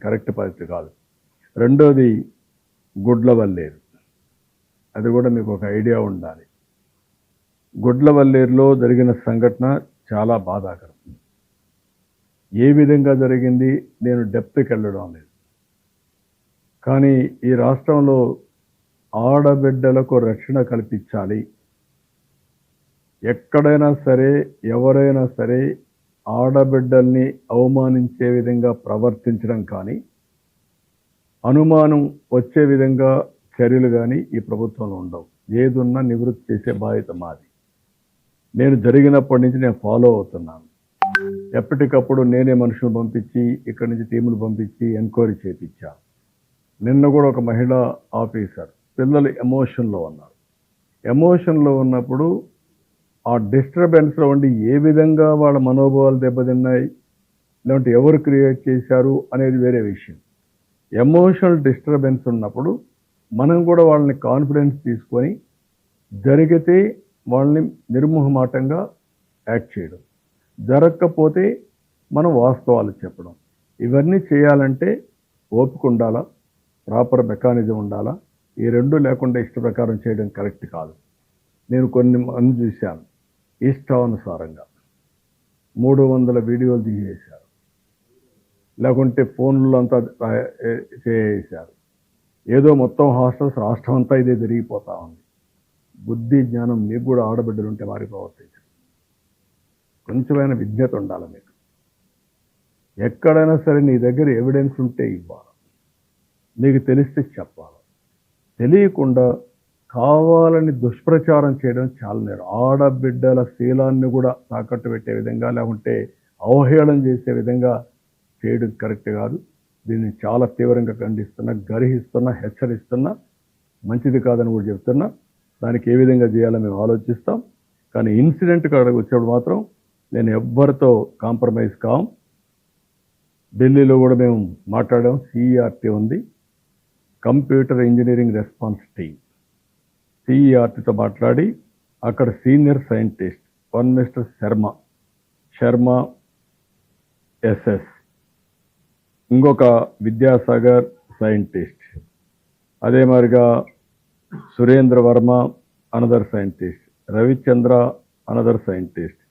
Correct పద్ధతి కాదు. రెండోది గుడ్లవల్లేరు, అది కూడా మీకు ఒక ఐడియా ఉండాలి. గుడ్లవల్లేరులో జరిగిన సంఘటన చాలా బాధాకరం. ఏ విధంగా జరిగింది నేను డెప్త్కి వెళ్ళడం లేదు, కానీ ఈ రాష్ట్రంలో ఆడబిడ్డలకు రక్షణ కల్పించాలి. ఎక్కడైనా సరే ఎవరైనా సరే ఆడబిడ్డల్ని అవమానించే విధంగా ప్రవర్తించడం కానీ, అనుమానం వచ్చే విధంగా చర్యలు కానీ ఈ ప్రభుత్వంలో ఉండవు. ఏదున్నా నివృత్తి చేసే బాధ్యత మాది. నేను జరిగినప్పటి నుంచి నేను ఫాలో అవుతున్నాను. ఎప్పటికప్పుడు నేనే మనుషులు పంపించి ఇక్కడి నుంచి టీములు పంపించి ఎంక్వైరీ చేయించాను. నిన్న కూడా ఒక మహిళా ఆఫీసర్, పిల్లలు ఎమోషన్లో ఉన్నారు. ఎమోషన్లో ఉన్నప్పుడు ఆ డిస్టర్బెన్స్లో ఉండి ఏ విధంగా వాళ్ళ మనోభావాలు దెబ్బతిన్నాయి, లేదంటే ఎవరు క్రియేట్ చేశారు అనేది వేరే విషయం. ఎమోషనల్ డిస్టర్బెన్స్ ఉన్నప్పుడు మనం కూడా వాళ్ళని కాన్ఫిడెన్స్ తీసుకొని జరిగితే వాళ్ళని నిర్మోహమాటంగా యాక్ట్ చేయడం, జరగకపోతే మనం వాస్తవాలు చెప్పడం. ఇవన్నీ చేయాలంటే ఓపిక ఉండాలా, ప్రాపర్ మెకానిజం ఉండాలా. ఈ రెండు లేకుండా ఇష్ట ప్రకారం చేయడం కరెక్ట్ కాదు. నేను కొన్ని మంది చూశాను, ఇష్టానుసారంగా 300 వీడియోలు తీసేశారు, లేకుంటే ఫోన్లో అంతా చేసేశారు. ఏదో మొత్తం హాస్టల్స్ రాష్ట్రం అంతా ఇదే జరిగిపోతా ఉంది. బుద్ధి జ్ఞానం మీకు కూడా ఆడబిడ్డలుంటే మారి ప్రవర్తించరు. కొంచెమైనా విజ్ఞత ఉండాలి మీకు. ఎక్కడైనా సరే నీ దగ్గర ఎవిడెన్స్ ఉంటే ఇవ్వాలి, నీకు తెలిస్తే చెప్పాలి. తెలియకుండా కావాలని దుష్ప్రచారం చేయడం చాలా నేరం. ఆడబిడ్డల శీలాన్ని కూడా తాకట్టు పెట్టే విధంగా, లేకుంటే అవహేళన చేసే విధంగా చేయడం కరెక్ట్ కాదు. దీన్ని చాలా తీవ్రంగా ఖండిస్తున్నా, గర్హిస్తున్నా, హెచ్చరిస్తున్నా. మంచిది కాదని కూడా చెప్తున్నా. దానికి ఏ విధంగా చేయాలో మేము ఆలోచిస్తాం. కానీ ఇన్సిడెంట్ కాడకు వచ్చినప్పుడు మాత్రం నేను ఎవ్వరితో కాంప్రమైజ్ కాం. ఢిల్లీలో కూడా మేము మాట్లాడాం. CERT ఉంది, కంప్యూటర్ ఇంజనీరింగ్ రెస్పాన్స్ టీమ్. CERTతో మాట్లాడి అక్కడ senior scientist one mister Sharma SS, ఇంకొక విద్యాసాగర్ సైంటిస్ట్, అదే మాదిరిగా Surendra Varma another scientist, Ravichandra another scientist.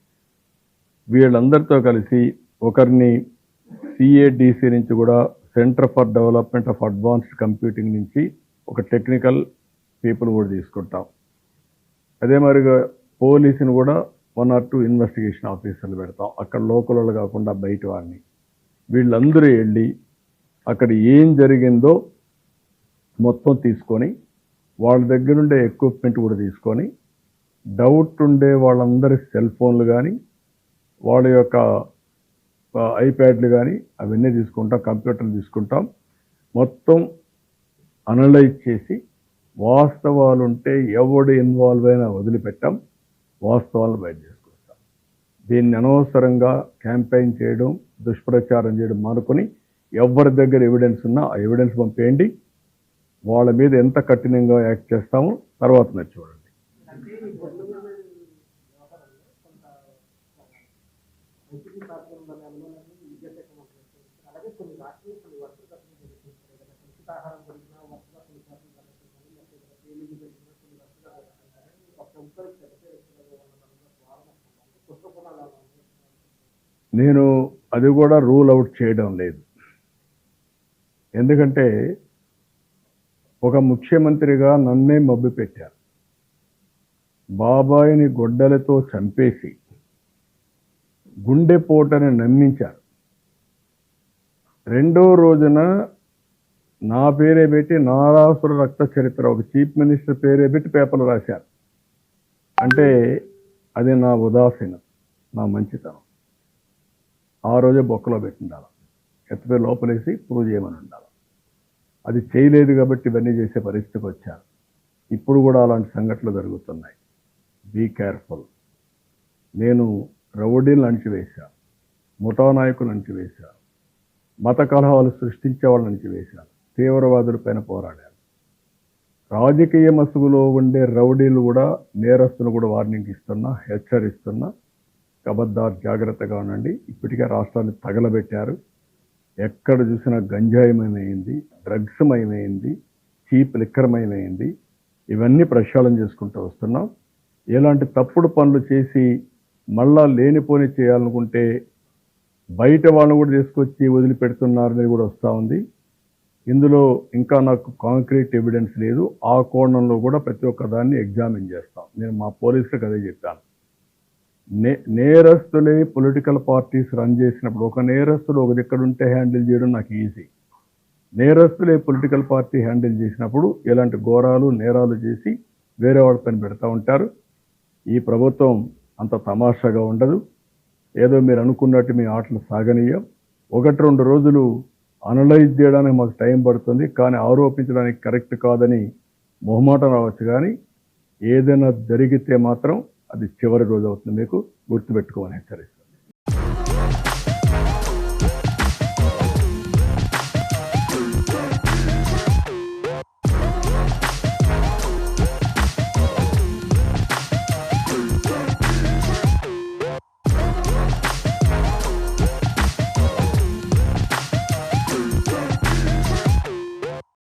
వీళ్ళందరితో కలిసి ఒకరిని CADC నుంచి కూడా, centre for development of advanced computing నుంచి ఒక టెక్నికల్ పీపుల్ కూడా తీసుకుంటాం. అదే మాదిరిగా పోలీసుని కూడా 1 or 2 ఇన్వెస్టిగేషన్ ఆఫీసర్లు పెడతాం, అక్కడ లోకల్ వాళ్ళు కాకుండా బయట వాడిని. వీళ్ళందరూ వెళ్ళి అక్కడ ఏం జరిగిందో మొత్తం తీసుకొని, వాళ్ళ దగ్గర ఉండే ఎక్విప్మెంట్ కూడా తీసుకొని, డౌట్ ఉండే వాళ్ళందరి సెల్ ఫోన్లు కానీ, వాళ్ళ యొక్క ఐప్యాడ్లు కానీ అవన్నీ తీసుకుంటాం, కంప్యూటర్లు తీసుకుంటాం. మొత్తం అనలైజ్ చేసి వాస్తవాలు ఉంటే ఎవడు ఇన్వాల్వ్ అయినా వదిలిపెట్టాం, వాస్తవాలను బయట చేసుకొస్తాం. దీన్ని అనవసరంగా క్యాంపెయిన్ చేయడం, దుష్ప్రచారం చేయడం మానుకొని ఎవరి దగ్గర ఎవిడెన్స్ ఉన్నా ఆ ఎవిడెన్స్ పంపేయండి. వాళ్ళ మీద ఎంత కఠినంగా యాక్ట్ చేస్తామో తర్వాత మీరు చూడండి. నేను అది కూడా రూల్ అవుట్ చేయడం లేదు. ఎందుకంటే ఒక ముఖ్యమంత్రిగా నన్నే మబ్బు పెట్టారు. బాబాయిని గొడ్డలతో చంపేసి గుండెపోటని నమ్మించారు. రెండో రోజున నా పేరే పెట్టి నారాసుర రక్త చరిత్ర, ఒక చీఫ్ మినిస్టర్ పేరే పెట్టి పేపర్లు రాశారు. అంటే అది నా ఉదాసీనత, నా మంచితనం. ఆ రోజే బొక్కలో పెట్టి ఉండాలి, ఎత్తపై లోపలేసి ప్రూవ్ చేయమని ఉండాలి. అది చేయలేదు కాబట్టి ఇవన్నీ చేసే పరిస్థితికి వచ్చారు. ఇప్పుడు కూడా అలాంటి సంఘటనలు జరుగుతున్నాయి. Be careful. నేను రౌడీలను అణిచివేశాను, ముఠా నాయకులను అణిచివేశాను, మత కలహాలు సృష్టించే వాళ్ళని అణిచివేశాను, తీవ్రవాదులపైన పోరాడాను. రాజకీయ మసుగులో ఉండే రౌడీలు కూడా, నేరస్తులు కూడా వార్నింగ్ ఇస్తున్నా, హెచ్చరిస్తున్నా. కబద్దార్, జాగ్రత్తగా ఉండండి. ఇప్పటికే రాష్ట్రాన్ని తగలబెట్టారు. ఎక్కడ చూసినా గంజాయిమయమైంది, డ్రగ్స్ మయమైంది, చీప్ లిక్కర్ మయమైంది. ఇవన్నీ ప్రక్షాళన చేసుకుంటూ వస్తున్నాం. ఇలాంటి తప్పుడు పనులు చేసి మళ్ళా లేనిపోని చేయాలనుకుంటే బయట వాళ్ళని కూడా తీసుకొచ్చి వదిలిపెడుతున్నారనేది కూడా వస్తూ ఉంది. ఇందులో ఇంకా నాకు కాంక్రీట్ ఎవిడెన్స్ లేదు. ఆ కోణంలో కూడా ప్రతి ఒక్క దాన్ని ఎగ్జామిన్ చేస్తాం. నేను మా పోలీసులకు అదే చెప్పాను. నేరస్తులే పొలిటికల్ పార్టీస్ రన్ చేసినప్పుడు ఒక నేరస్తుడు ఒక దగ్గర ఉంటే హ్యాండిల్ చేయడం నాకు ఈజీ. నేరస్తులే పొలిటికల్ పార్టీ హ్యాండిల్ చేసినప్పుడు ఇలాంటి ఘోరాలు నేరాలు చేసి వేరే వాళ్ళ పైన పెడతా ఉంటారు. ఈ ప్రభుత్వం అంత తమాషాగా ఉండదు. ఏదో మీరు అనుకున్నట్టు మీ ఆటలు సాగనీయం. 1-2 రోజులు అనలైజ్ చేయడానికి మాకు టైం పడుతుంది, కానీ ఆరోపించడానికి కరెక్ట్ కాదని మొహమాటం రావచ్చు. కానీ ఏదైనా జరిగితే మాత్రం అది చివరి రోజు అవుతుంది. మీకు గుర్తుపెట్టుకోమని హెచ్చరిస్తాను.